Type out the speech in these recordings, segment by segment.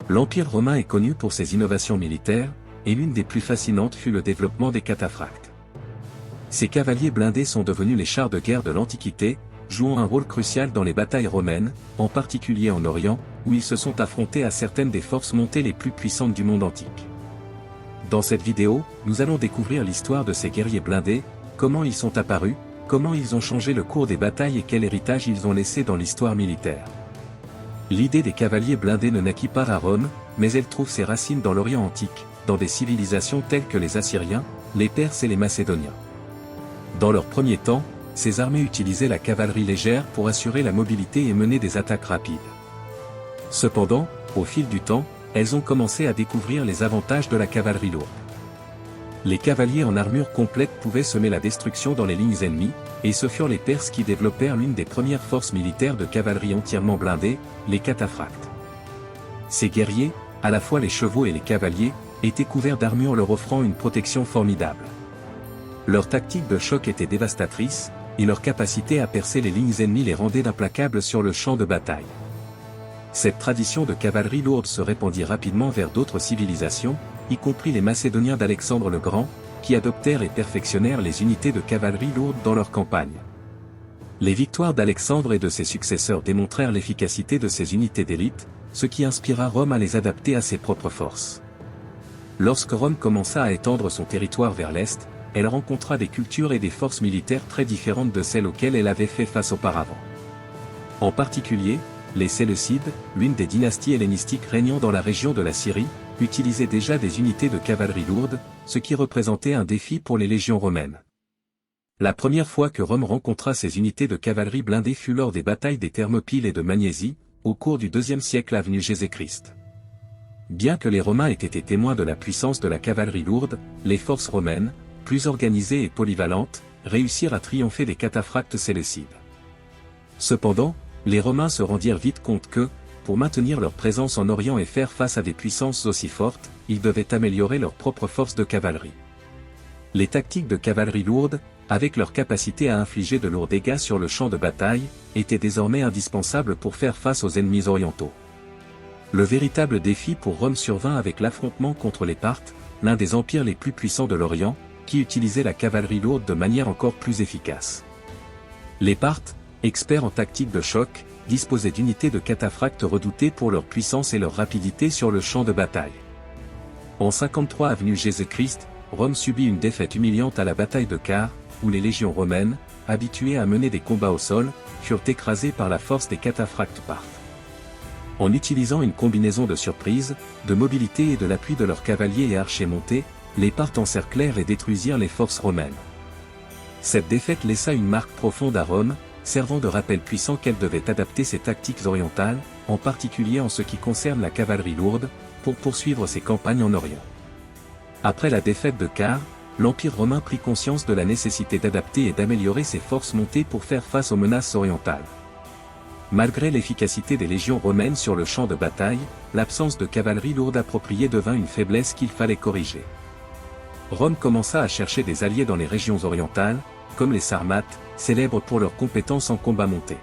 L'Empire romain est connu pour ses innovations militaires, et l'une des plus fascinantes fut le développement des cataphractes. Ces cavaliers blindés sont devenus les chars de guerre de l'Antiquité, jouant un rôle crucial dans les batailles romaines, en particulier en Orient, où ils se sont affrontés à certaines des forces montées les plus puissantes du monde antique. Dans cette vidéo, nous allons découvrir l'histoire de ces guerriers blindés, comment ils sont apparus, comment ils ont changé le cours des batailles et quel héritage ils ont laissé dans l'histoire militaire. L'idée des cavaliers blindés ne naquit pas à Rome, mais elle trouve ses racines dans l'Orient antique, dans des civilisations telles que les Assyriens, les Perses et les Macédoniens. Dans leur premier temps, ces armées utilisaient la cavalerie légère pour assurer la mobilité et mener des attaques rapides. Cependant, au fil du temps, elles ont commencé à découvrir les avantages de la cavalerie lourde. Les cavaliers en armure complète pouvaient semer la destruction dans les lignes ennemies, et ce furent les Perses qui développèrent l'une des premières forces militaires de cavalerie entièrement blindées, les cataphractes. Ces guerriers, à la fois les chevaux et les cavaliers, étaient couverts d'armure leur offrant une protection formidable. Leur tactique de choc était dévastatrice, et leur capacité à percer les lignes ennemies les rendait implacables sur le champ de bataille. Cette tradition de cavalerie lourde se répandit rapidement vers d'autres civilisations, y compris les Macédoniens d'Alexandre le Grand, qui adoptèrent et perfectionnèrent les unités de cavalerie lourde dans leurs campagnes. Les victoires d'Alexandre et de ses successeurs démontrèrent l'efficacité de ces unités d'élite, ce qui inspira Rome à les adapter à ses propres forces. Lorsque Rome commença à étendre son territoire vers l'Est, elle rencontra des cultures et des forces militaires très différentes de celles auxquelles elle avait fait face auparavant. En particulier, les Séleucides, l'une des dynasties hellénistiques régnant dans la région de la Syrie, utilisaient déjà des unités de cavalerie lourde, ce qui représentait un défi pour les légions romaines. La première fois que Rome rencontra ces unités de cavalerie blindée fut lors des batailles des Thermopyles et de Magnésie, au cours du IIe siècle avant Jésus-Christ. Bien que les Romains aient été témoins de la puissance de la cavalerie lourde, les forces romaines, plus organisées et polyvalentes, réussirent à triompher des cataphractes séleucides. Cependant, les Romains se rendirent vite compte que, pour maintenir leur présence en Orient et faire face à des puissances aussi fortes, ils devaient améliorer leur propre force de cavalerie. Les tactiques de cavalerie lourde, avec leur capacité à infliger de lourds dégâts sur le champ de bataille, étaient désormais indispensables pour faire face aux ennemis orientaux. Le véritable défi pour Rome survint avec l'affrontement contre les Parthes, l'un des empires les plus puissants de l'Orient, qui utilisait la cavalerie lourde de manière encore plus efficace. Les Parthes, experts en tactique de choc, disposaient d'unités de cataphractes redoutées pour leur puissance et leur rapidité sur le champ de bataille. En 53 avant Jésus-Christ, Rome subit une défaite humiliante à la bataille de Car, où les légions romaines, habituées à mener des combats au sol, furent écrasées par la force des cataphractes parthes. En utilisant une combinaison de surprise, de mobilité et de l'appui de leurs cavaliers et archers montés, les Parthes encerclèrent et détruisirent les forces romaines. Cette défaite laissa une marque profonde à Rome, servant de rappel puissant qu'elle devait adapter ses tactiques orientales, en particulier en ce qui concerne la cavalerie lourde, pour poursuivre ses campagnes en Orient. Après la défaite de Car, l'Empire romain prit conscience de la nécessité d'adapter et d'améliorer ses forces montées pour faire face aux menaces orientales. Malgré l'efficacité des légions romaines sur le champ de bataille, l'absence de cavalerie lourde appropriée devint une faiblesse qu'il fallait corriger. Rome commença à chercher des alliés dans les régions orientales, comme les Sarmates, célèbres pour leurs compétences en combat monté.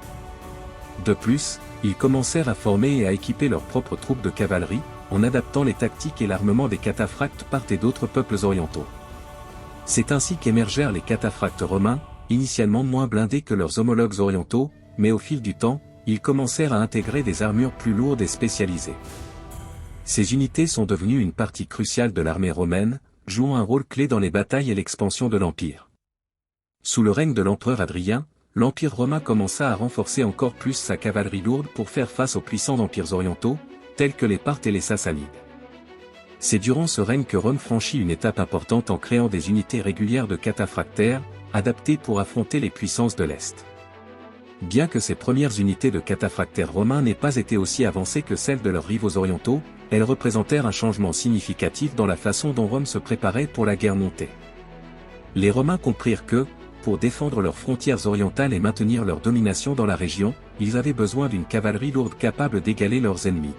De plus, ils commencèrent à former et à équiper leurs propres troupes de cavalerie, en adaptant les tactiques et l'armement des cataphractes parthes et d'autres peuples orientaux. C'est ainsi qu'émergèrent les cataphractes romains, initialement moins blindés que leurs homologues orientaux, mais au fil du temps, ils commencèrent à intégrer des armures plus lourdes et spécialisées. Ces unités sont devenues une partie cruciale de l'armée romaine, jouant un rôle clé dans les batailles et l'expansion de l'Empire. Sous le règne de l'empereur Hadrien, l'Empire romain commença à renforcer encore plus sa cavalerie lourde pour faire face aux puissants empires orientaux, tels que les Parthes et les Sassanides. C'est durant ce règne que Rome franchit une étape importante en créant des unités régulières de cataphractaires, adaptées pour affronter les puissances de l'Est. Bien que ces premières unités de cataphractaires romains n'aient pas été aussi avancées que celles de leurs rivaux orientaux, elles représentèrent un changement significatif dans la façon dont Rome se préparait pour la guerre montée. Les Romains comprirent que, pour défendre leurs frontières orientales et maintenir leur domination dans la région, ils avaient besoin d'une cavalerie lourde capable d'égaler leurs ennemis.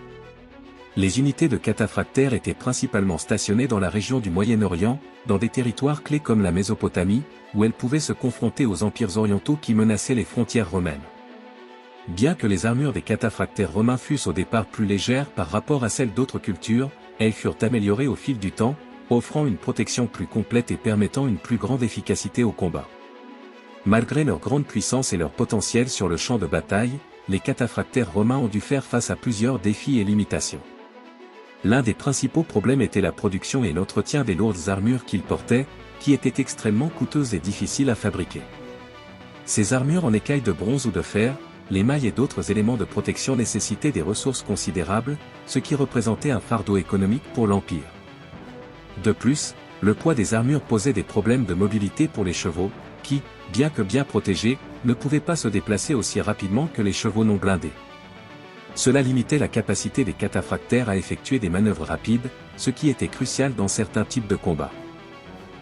Les unités de cataphractaires étaient principalement stationnées dans la région du Moyen-Orient, dans des territoires clés comme la Mésopotamie, où elles pouvaient se confronter aux empires orientaux qui menaçaient les frontières romaines. Bien que les armures des cataphractaires romains fussent au départ plus légères par rapport à celles d'autres cultures, elles furent améliorées au fil du temps, offrant une protection plus complète et permettant une plus grande efficacité au combat. Malgré leur grande puissance et leur potentiel sur le champ de bataille, les cataphractaires romains ont dû faire face à plusieurs défis et limitations. L'un des principaux problèmes était la production et l'entretien des lourdes armures qu'ils portaient, qui étaient extrêmement coûteuses et difficiles à fabriquer. Ces armures en écailles de bronze ou de fer, les mailles et d'autres éléments de protection nécessitaient des ressources considérables, ce qui représentait un fardeau économique pour l'Empire. De plus, le poids des armures posait des problèmes de mobilité pour les chevaux, qui, bien que bien protégés, ne pouvaient pas se déplacer aussi rapidement que les chevaux non blindés. Cela limitait la capacité des cataphractaires à effectuer des manœuvres rapides, ce qui était crucial dans certains types de combats.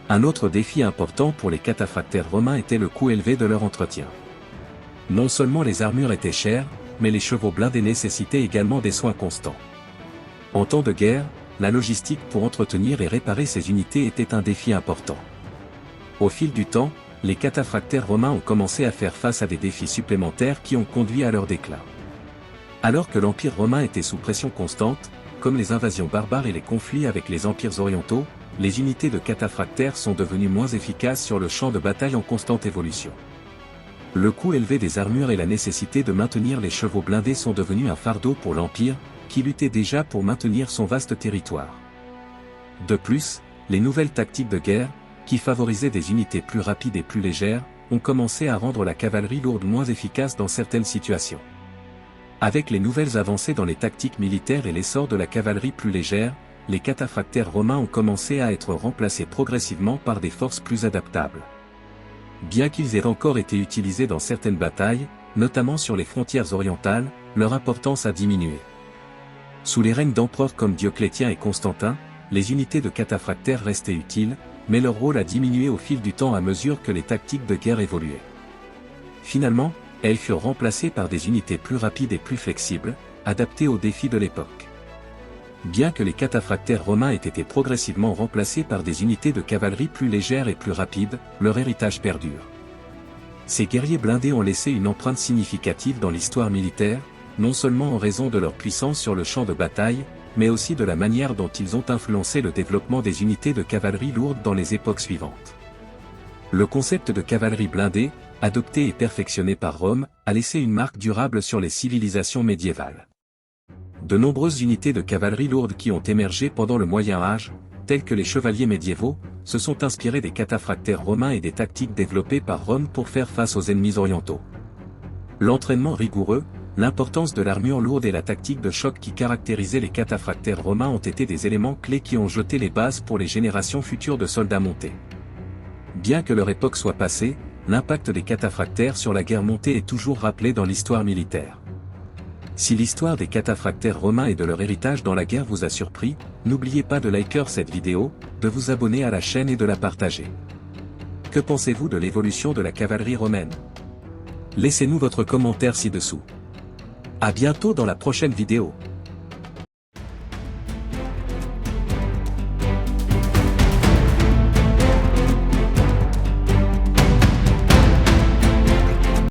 Un autre défi important pour les cataphractaires romains était le coût élevé de leur entretien. Non seulement les armures étaient chères, mais les chevaux blindés nécessitaient également des soins constants. En temps de guerre, la logistique pour entretenir et réparer ces unités était un défi important. Au fil du temps, les cataphractaires romains ont commencé à faire face à des défis supplémentaires qui ont conduit à leur déclin. Alors que l'Empire romain était sous pression constante, comme les invasions barbares et les conflits avec les empires orientaux, les unités de cataphractaires sont devenues moins efficaces sur le champ de bataille en constante évolution. Le coût élevé des armures et la nécessité de maintenir les chevaux blindés sont devenus un fardeau pour l'Empire, qui luttait déjà pour maintenir son vaste territoire. De plus, les nouvelles tactiques de guerre, qui favorisaient des unités plus rapides et plus légères, ont commencé à rendre la cavalerie lourde moins efficace dans certaines situations. Avec les nouvelles avancées dans les tactiques militaires et l'essor de la cavalerie plus légère, les cataphractaires romains ont commencé à être remplacés progressivement par des forces plus adaptables. Bien qu'ils aient encore été utilisés dans certaines batailles, notamment sur les frontières orientales, leur importance a diminué. Sous les règnes d'empereurs comme Dioclétien et Constantin, les unités de cataphractaires restaient utiles, mais leur rôle a diminué au fil du temps à mesure que les tactiques de guerre évoluaient. Finalement, elles furent remplacées par des unités plus rapides et plus flexibles, adaptées aux défis de l'époque. Bien que les cataphractaires romains aient été progressivement remplacés par des unités de cavalerie plus légères et plus rapides, leur héritage perdure. Ces guerriers blindés ont laissé une empreinte significative dans l'histoire militaire, non seulement en raison de leur puissance sur le champ de bataille, mais aussi de la manière dont ils ont influencé le développement des unités de cavalerie lourde dans les époques suivantes. Le concept de cavalerie blindée, adopté et perfectionné par Rome, a laissé une marque durable sur les civilisations médiévales. De nombreuses unités de cavalerie lourde qui ont émergé pendant le Moyen Âge, tels que les chevaliers médiévaux, se sont inspirés des cataphractaires romains et des tactiques développées par Rome pour faire face aux ennemis orientaux. L'entraînement rigoureux, l'importance de l'armure lourde et la tactique de choc qui caractérisaient les cataphractaires romains ont été des éléments clés qui ont jeté les bases pour les générations futures de soldats montés. Bien que leur époque soit passée, l'impact des cataphractaires sur la guerre montée est toujours rappelé dans l'histoire militaire. Si l'histoire des cataphractaires romains et de leur héritage dans la guerre vous a surpris, n'oubliez pas de liker cette vidéo, de vous abonner à la chaîne et de la partager. Que pensez-vous de l'évolution de la cavalerie romaine? Laissez-nous votre commentaire ci-dessous. À bientôt dans la prochaine vidéo.